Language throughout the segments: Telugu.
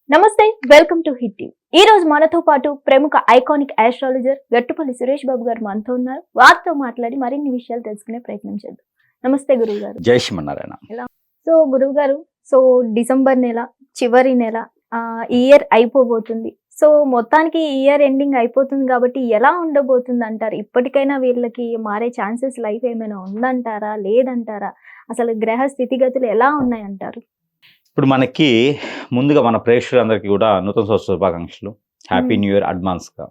నమస్తే, వెల్కమ్ టు హిట్ టీవీ. ఈ రోజు మనతో పాటు ప్రముఖ ఐకానిక్ ఆస్ట్రాలజర్ గట్టుపల్లి సురేష్ బాబు గారు మనతో ఉన్నారు. వారితో మాట్లాడి మరిన్ని విషయాలు తెలుసుకునే ప్రయత్నం చేద్దాం. నమస్తే గురువు గారు. జై శ్రీమన్నారాయణ. సో గురువు గారు, డిసెంబర్ నెల చివరి నెల ఇయర్ అయిపోబోతుంది. సో మొత్తానికి ఈ ఇయర్ ఎండింగ్ అయిపోతుంది కాబట్టి ఎలా ఉండబోతుంది అంటారు? ఇప్పటికైనా వీళ్ళకి మారే ఛాన్సెస్ లైఫ్ ఏమైనా ఉందంటారా, లేదంటారా? అసలు గ్రహ స్థితిగతులు ఎలా ఉన్నాయంటారు? ఇప్పుడు మనకి ముందుగా మన ప్రేక్షకులందరికీ కూడా నూతన సంవత్సర శుభాకాంక్షలు. హ్యాపీ న్యూ ఇయర్ అడ్వాన్స్గా.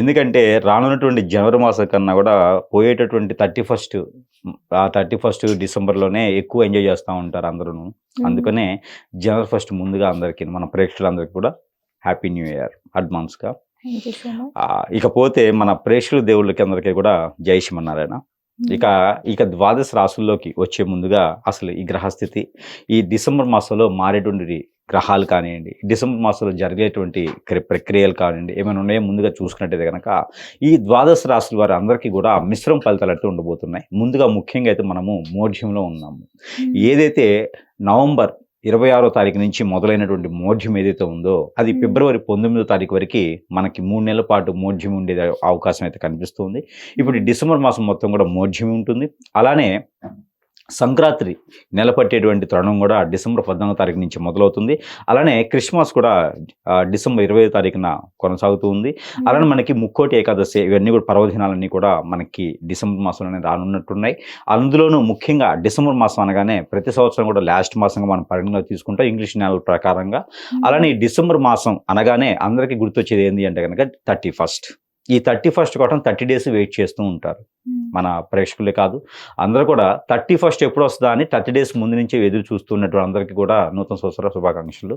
ఎందుకంటే రానున్నటువంటి జనవరి మాసం కన్నా కూడా పోయేటటువంటి 31 డిసెంబర్లోనే ఎక్కువ ఎంజాయ్ చేస్తూ ఉంటారు అందరూ. అందుకనే జనవరి 1 ముందుగా అందరికీ మన ప్రేక్షకులందరికీ కూడా హ్యాపీ న్యూ ఇయర్ అడ్వాన్స్గా. ఇకపోతే మన ప్రేక్షకుల దేవుళ్ళకి అందరికీ కూడా జై శ్రీమన్నారాయణ. ఇక ద్వాదశ రాశుల్లోకి వచ్చే ముందుగా అసలు ఈ గ్రహస్థితి ఈ డిసెంబర్ మాసంలో మారేటువంటి గ్రహాలు కానివ్వండి, డిసెంబర్ మాసంలో జరిగేటువంటి ప్రక్రియలు కానివ్వండి, ఏమైనా ఉన్నాయో ముందుగా చూసుకున్నట్టయితే కనుక ఈ ద్వాదశ రాశుల వారి అందరికీ కూడా మిశ్రమ ఫలితాలు అయితే ఉండబోతున్నాయి. ముందుగా ముఖ్యంగా అయితే మనము మోఢ్యంలో ఉన్నాము. ఏదైతే నవంబర్ 26వ తారీఖు నుంచి మొదలైనటువంటి మోఢ్యం ఏదైతే ఉందో అది ఫిబ్రవరి 19వ తారీఖు వరకు మనకి 3 నెలల పాటు మోఢ్యం ఉండే అవకాశం అయితే కనిపిస్తుంది. ఇప్పుడు డిసెంబర్ మాసం మొత్తం కూడా మోఢ్యం ఉంటుంది. అలానే సంక్రాంతి నెల పట్టేటువంటి తరుణం కూడా డిసెంబర్ 14వ తారీఖు నుంచి మొదలవుతుంది. అలానే క్రిస్మస్ కూడా డిసెంబర్ 20వ తారీఖున కొనసాగుతూ ఉంది. అలానే మనకి ముక్కోటి ఏకాదశి ఇవన్నీ కూడా పర్వదినాలన్నీ కూడా మనకి డిసెంబర్ మాసంలోనే రానున్నట్టున్నాయి. అందులోనూ ముఖ్యంగా డిసెంబర్ మాసం అనగానే ప్రతి సంవత్సరం కూడా లాస్ట్ మాసంగా మనం పరిగణలో తీసుకుంటాం ఇంగ్లీష్ నెలల ప్రకారంగా. అలానే ఈ డిసెంబర్ మాసం అనగానే అందరికీ గుర్తొచ్చేది ఏంటి అంటే కనుక 31st. ఈ 31st కోసం 30 days వెయిట్ చేస్తూ ఉంటారు మన ప్రేక్షకులే కాదు అందరూ కూడా. 31st ఎప్పుడు వస్తుందా అని 30 days ముందు నుంచే ఎదురు చూస్తున్నటువంటి అందరికీ కూడా నూతన సంవత్సర శుభాకాంక్షలు.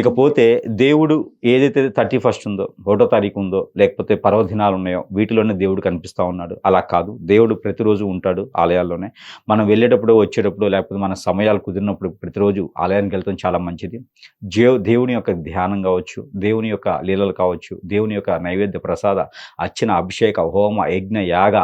ఇకపోతే దేవుడు ఏదైతే 31st ఉందో, 1వ తారీఖు ఉందో, లేకపోతే పర్వదినాలు ఉన్నాయో వీటిలోనే దేవుడు కనిపిస్తూ ఉన్నాడు. అలా కాదు, దేవుడు ప్రతిరోజు ఉంటాడు ఆలయాల్లోనే. మనం వెళ్ళేటప్పుడు వచ్చేటప్పుడు లేకపోతే మన సమయాలు కుదిరినప్పుడు ప్రతిరోజు ఆలయానికి వెళ్తాం, చాలా మంచిది. దేవుని యొక్క ధ్యానం కావచ్చు, దేవుని యొక్క లీలలు కావచ్చు, దేవుని యొక్క నైవేద్య ప్రసాద అర్చన, అభిషేక, హోమ, యజ్ఞ, యాగ,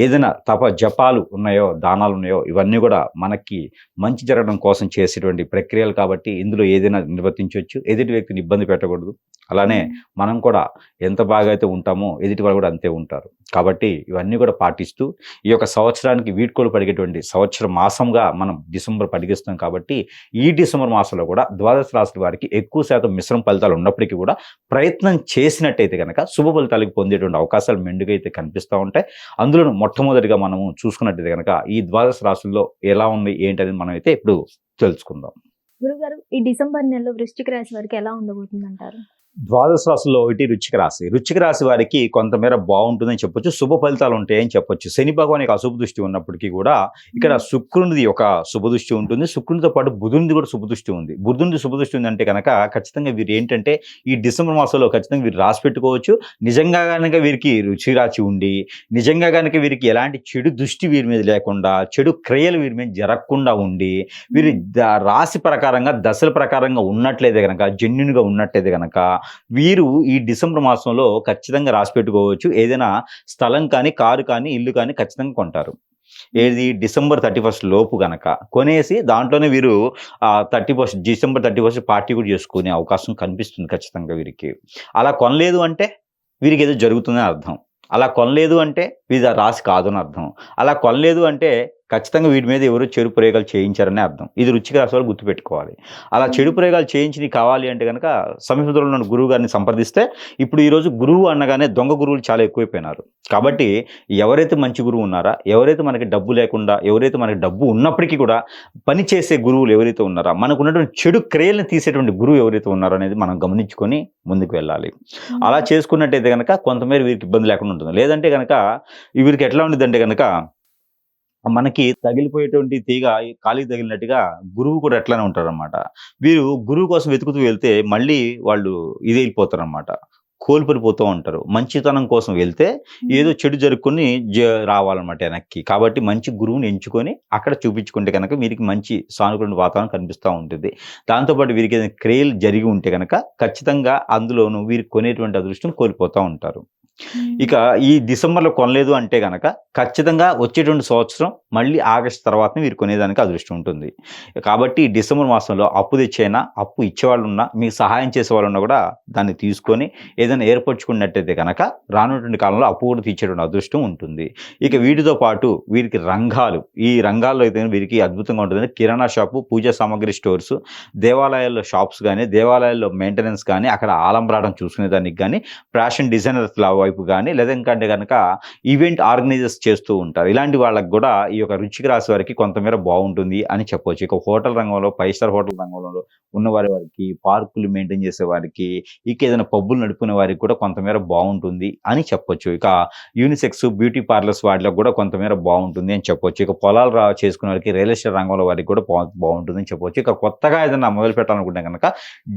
ఏదైనా తప జపాలు ఉన్నాయో, దానాలు ఉన్నాయో ఇవన్నీ కూడా మనకి మంచి జరగడం కోసం చేసేటువంటి ప్రక్రియలు కాబట్టి ఇందులో ఏదైనా నిర్వర్తించవచ్చు. ఎదుటి వ్యక్తిని ఇబ్బంది పెట్టకూడదు. అలానే మనం కూడా ఎంత బాగా అయితే ఉంటామో ఎదుటి వాళ్ళు కూడా అంతే ఉంటారు. కాబట్టి ఇవన్నీ కూడా పాటిస్తూ ఈ యొక్క సంవత్సరానికి వీడ్కోలు పడిగేటువంటి సంవత్సర మాసంగా మనం డిసెంబర్ పడిగిస్తాం. కాబట్టి ఈ డిసెంబర్ మాసంలో కూడా ద్వాదశ రాశుల వారికి ఎక్కువ శాతం మిశ్రమ ఫలితాలు ఉన్నప్పటికీ కూడా ప్రయత్నం చేసినట్టయితే కనుక శుభ ఫలితాలకు పొందేటువంటి అవకాశాలు మెండుగా అయితే కనిపిస్తూ ఉంటాయి. అందులో మొట్టమొదటిగా మనము చూసుకున్నట్టయితే కనుక ఈ ద్వాదశ రాశుల్లో ఎలా ఉంది ఏంటనేది మనం అయితే ఇప్పుడు తెలుసుకుందాం. గురుగారు, ఈ డిసెంబర్ నెలలో వృశ్చిక రాశి వారికి ఎలా ఉండబోతుంది అంటారు? ద్వాదశ రాశుల్లో ఒకటి వృశ్చిక రాశి. వృశ్చిక రాశి వారికి కొంతమేర బాగుంటుందని చెప్పొచ్చు, శుభ ఫలితాలు ఉంటాయని చెప్పొచ్చు. శని భగవాన్ యొక్క అశుభ దృష్టి ఉన్నప్పటికీ కూడా ఇక్కడ శుక్రునిది ఒక శుభ దృష్టి ఉంటుంది. శుక్రునితో పాటు బుధునిది కూడా శుభ దృష్టి ఉంది. బుధునిది శుభ దృష్టి ఉంది అంటే కనుక ఖచ్చితంగా వీరు ఏంటంటే ఈ డిసెంబర్ మాసంలో ఖచ్చితంగా వీరు రాసి పెట్టుకోవచ్చు. నిజంగా కనుక వీరికి రుచి రాచి ఉండి, నిజంగా కనుక వీరికి ఎలాంటి చెడు దృష్టి వీరి మీద లేకుండా, చెడు క్రియలు వీరి మీద జరగకుండా ఉండి, వీరి రాశి ప్రకారంగా దశల ప్రకారంగా ఉన్నట్లయితే కనుక, జెన్యున్గా ఉన్నట్లయితే కనుక వీరు ఈ డిసెంబర్ మాసంలో ఖచ్చితంగా రాసి పెట్టుకోవచ్చు. ఏదైనా స్థలం కానీ, కారు కానీ, ఇల్లు కానీ ఖచ్చితంగా కొంటారు. ఏది డిసెంబర్ 31st లోపు గనక కొనేసి దాంట్లోనే వీరు డిసెంబర్ 31st పార్టీ కూడా చేసుకునే అవకాశం కనిపిస్తుంది ఖచ్చితంగా వీరికి. అలా కొనలేదు అంటే వీరికి ఏదో జరుగుతుందని అర్థం. అలా కొనలేదు అంటే వీరి రాశి కాదు అని అర్థం. అలా కొనలేదు అంటే ఖచ్చితంగా వీటి మీద ఎవరు చెడు ప్రయోగాలు చేయించారనే అర్థం. ఇది వృశ్చిక రాశి వాళ్ళు గుర్తుపెట్టుకోవాలి. అలా చెడు ప్రయోగాలు చేయించి కావాలి అంటే కనుక సమీపంలో ఉన్న గురువు గారిని సంప్రదిస్తే, ఇప్పుడు ఈరోజు గురువు అనగానే దొంగ గురువులు చాలా ఎక్కువైపోయినారు. కాబట్టి ఎవరైతే మంచి గురువు ఉన్నారా, ఎవరైతే మనకి డబ్బు లేకుండా, ఎవరైతే మనకి డబ్బు ఉన్నప్పటికీ కూడా పని చేసే గురువులు ఎవరైతే ఉన్నారా, మనకు ఉన్నటువంటి చెడు క్రియలను తీసేటువంటి గురువు ఎవరైతే ఉన్నారో అనేది మనం గమనించుకొని ముందుకు వెళ్ళాలి. అలా చేసుకున్నట్టయితే కనుక కొంతమేర వీరికి ఇబ్బంది లేకుండా ఉంటుంది. లేదంటే కనుక వీరికి ఎట్లా ఉండేదంటే కనుక మనకి తగిలిపోయేటువంటి తీగ కాలికి తగిలినట్టుగా గురువు కూడా ఎట్లానే ఉంటారనమాట. వీరు గురువు కోసం వెతుకుతూ వెళ్తే మళ్ళీ వాళ్ళు ఇదైపోతారనమాట, కోల్పడిపోతూ ఉంటారు. మంచితనం కోసం వెళ్తే ఏదో చెడు జరుపుకొని రావాలన్నమాట వెనక్కి. కాబట్టి మంచి గురువుని ఎంచుకొని అక్కడ చూపించుకుంటే కనుక వీరికి మంచి సానుకూల వాతావరణం కనిపిస్తూ ఉంటుంది. దాంతోపాటు వీరికి ఏదైనా క్రియలు జరిగి ఉంటే కనుక ఖచ్చితంగా అందులోనూ వీరికి కొనేటువంటి అదృష్టం కోల్పోతూ ఉంటారు. ఇక ఈ డిసెంబర్లో కొనలేదు అంటే గనక ఖచ్చితంగా వచ్చేటువంటి సంవత్సరం మళ్ళీ ఆగస్టు తర్వాత మీరు కొనేదానికి అదృష్టం ఉంటుంది. కాబట్టి ఈ డిసెంబర్ మాసంలో అప్పు తెచ్చైనా, అప్పు ఇచ్చేవాళ్ళు ఉన్నా, మీకు సహాయం చేసేవాళ్ళు ఉన్నా కూడా దాన్ని తీసుకొని ఏదైనా ఏర్పరచుకున్నట్టయితే గనక రానున్నటువంటి కాలంలో అప్పు కూడా తీర్చేటువంటి అదృష్టం ఉంటుంది. ఇక వీటితో పాటు వీరికి రంగాలు, ఈ రంగాల్లో అయితే వీరికి అద్భుతంగా ఉంటుంది. కిరాణా షాపు, పూజా సామాగ్రి స్టోర్స్, దేవాలయాల్లో షాప్స్ కానీ, దేవాలయాల్లో మెయింటెనెన్స్ కానీ, అక్కడ ఆలంబరాటం చూసుకునేదానికి కానీ, ఫ్యాషన్ డిజైనర్స్ వైపు కానీ, లేదా ఇంకంటే కనుక ఈవెంట్ ఆర్గనైజర్స్ చేస్తూ ఉంటారు. ఇలాంటి వాళ్ళకి కూడా ఈ యొక్క వృశ్చిక రాశి వారికి కొంతమేర బాగుంటుంది అని చెప్పవచ్చు. ఇక హోటల్ రంగంలో, 5 స్టార్ హోటల్ రంగంలో ఉన్న వారికి, పార్కులు మెయింటైన్ చేసే వారికి, ఇక ఏదైనా పబ్బులు నడుపుకునే వారికి కూడా కొంతమేర బాగుంటుంది అని చెప్పొచ్చు. ఇక యూనిసెక్స్, బ్యూటీ పార్లర్స్ వాటిలో కూడా కొంతమేర బాగుంటుంది అని చెప్పొచ్చు. ఇక పొలాలు చేసుకునే వారికి, రియల్ ఎస్టేట్ రంగంలో వారికి కూడా బాగుంటుంది అని చెప్పొచ్చు. ఇక కొత్తగా ఏదైనా మొదలు పెట్టాలనుకుంటే కనుక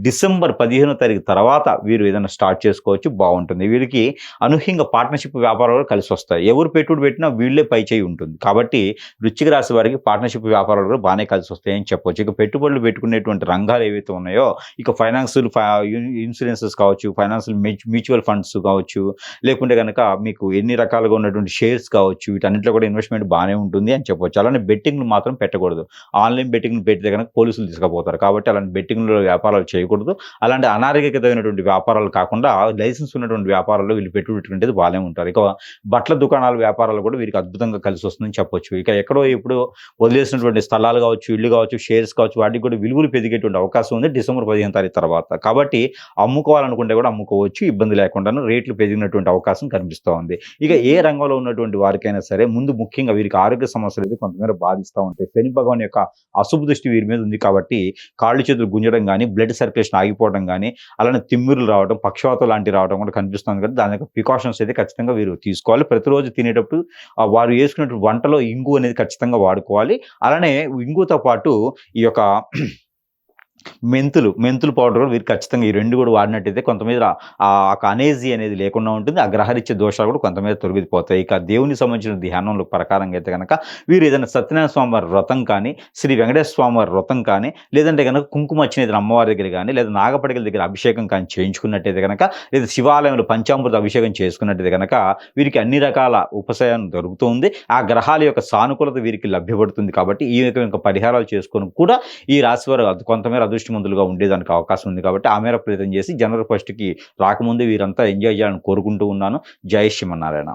డిసెంబర్ 15వ తారీఖు తర్వాత వీరు ఏదైనా స్టార్ట్ చేసుకోవచ్చు, బాగుంటుంది. వీరికి అనూహ్యంగా పార్ట్నర్షిప్ వ్యాపారాలు కలిసి వస్తాయి. ఎవరు పెట్టుబడి పెట్టినా వీళ్ళే పై చేయి ఉంటుంది. కాబట్టి వృశ్చిక రాశి వారికి పార్ట్నర్షిప్ వ్యాపారాలు కూడా బాగానే కలిసి వస్తాయని చెప్పొచ్చు. ఇక పెట్టుబడులు పెట్టుకునేటువంటి రంగాలు ఏవైతే ఉన్నాయో, ఇక ఫైనాన్షియల్ ఇన్సూరెన్సెస్ కావచ్చు, ఫైనాన్షియల్ మ్యూచువల్ ఫండ్స్ కావచ్చు, లేకుంటే కనుక మీకు ఎన్ని రకాలుగా ఉన్నటువంటి షేర్స్ కావచ్చు, వీటన్నిటిలో కూడా ఇన్వెస్ట్మెంట్ బాగానే ఉంటుంది అని చెప్పొచ్చు. అలానే బెట్టింగ్లు మాత్రం పెట్టకూడదు. ఆన్లైన్ బెట్టింగ్లు పెడితే కనుక పోలీసులు తీసుకుపోతారు. కాబట్టి అలాంటి బెట్టింగ్లో వ్యాపారాలు చేయకూడదు. అలాంటి అనారోగ్యకరమైనటువంటి వ్యాపారాలు కాకుండా లైసెన్స్ ఉన్నటువంటి వ్యాపారాల్లో వీళ్ళు పెట్టుబడి పెట్టుకునేది బాగానే ఉంటారు. ఇక బట్టల దుకాణాల వ్యాపారాలు కూడా వీరికి అద్భుతంగా కలిసి వస్తుందని చెప్పొచ్చు. ఇక ఎక్కడో ఇప్పుడు వదిలేసినటువంటి స్థలాలు కావచ్చు, ఇళ్ళు కావచ్చు, షేర్స్ కావచ్చు, వాటికి కూడా విలువలు పెరిగేటువంటి అవకాశం ఉంది డిసెంబర్ 15వ తారీఖు తర్వాత. కాబట్టి అమ్ముకోవాలనుకుంటే కూడా అమ్ముకోవచ్చు, ఇబ్బంది లేకుండాను రేట్లు పెరిగినటువంటి అవకాశం కనిపిస్తూ ఉంది. ఇక ఏ రంగంలో ఉన్నటువంటి వారికైనా సరే ముందు ముఖ్యంగా వీరికి ఆరోగ్య సమస్యలు అయితే కొంతమేర బాధిస్తూ ఉంటాయి. శని భగవాన్ యొక్క అశుభ దృష్టి వీరి మీద ఉంది. కాబట్టి కాళ్ళు చేతులు గుంజడం కానీ, బ్లడ్ సర్క్యులేషన్ ఆగిపోవడం కానీ, అలానే తిమ్మిరులు రావడం, పక్షవాతం లాంటివి రావడం కూడా కనిపిస్తుంది. కదా దాని యొక్క ప్రికాషన్స్ అయితే ఖచ్చితంగా వీరు తీసుకోవాలి. ప్రతిరోజు తినేటప్పుడు వారు వేసుకున్నటువంటి వంటలో ఇంగు అనేది ఖచ్చితంగా వాడుకోవాలి. అలానే ఇంగుతో పాటు ఈ యొక్క మెంతులు పౌడర్ కూడా వీరు ఖచ్చితంగా ఈ రెండు కూడా వాడినట్టయితే కొంతమేర ఆ అనేజీ అనేది లేకుండా ఉంటుంది. ఆ గ్రహరీత్య దోషాలు కూడా కొంతమేర తొలగిపోతాయి. ఇక దేవునికి సంబంధించిన ధ్యానంలో ప్రకారంగా అయితే కనుక వీరు ఏదైనా సత్యనారాయణ స్వామి వారి వ్రతం కానీ, శ్రీ వెంకటేశ్వర స్వామి వారి వ్రతం కానీ, లేదంటే కనుక కుంకుమ వచ్చిన అమ్మవారి దగ్గర కానీ, లేదా నాగపడికల దగ్గర అభిషేకం కానీ చేయించుకున్నట్టయితే కనుక, లేదా శివాలయంలో పంచామృత అభిషేకం చేసుకున్నట్టయితే కనుక వీరికి అన్ని రకాల ఉపశమనం దొరుకుతుంది. ఆ గ్రహాల యొక్క సానుకూలత వీరికి లభ్యపడుతుంది. కాబట్టి ఈ యొక్క పరిహారాలు చేసుకొని కూడా ఈ రాశి వారు కొంతమేర అదృష్టవంతులుగా ఉండేదానికి అవకాశం ఉంది. కాబట్టి ఆ మేర ప్రయత్నం చేసి జనవరి 1కి రాకముందే వీరంతా ఎంజాయ్ చేయాలని కోరుకుంటూ ఉన్నాను. జై శ్రీమన్నారాయణ.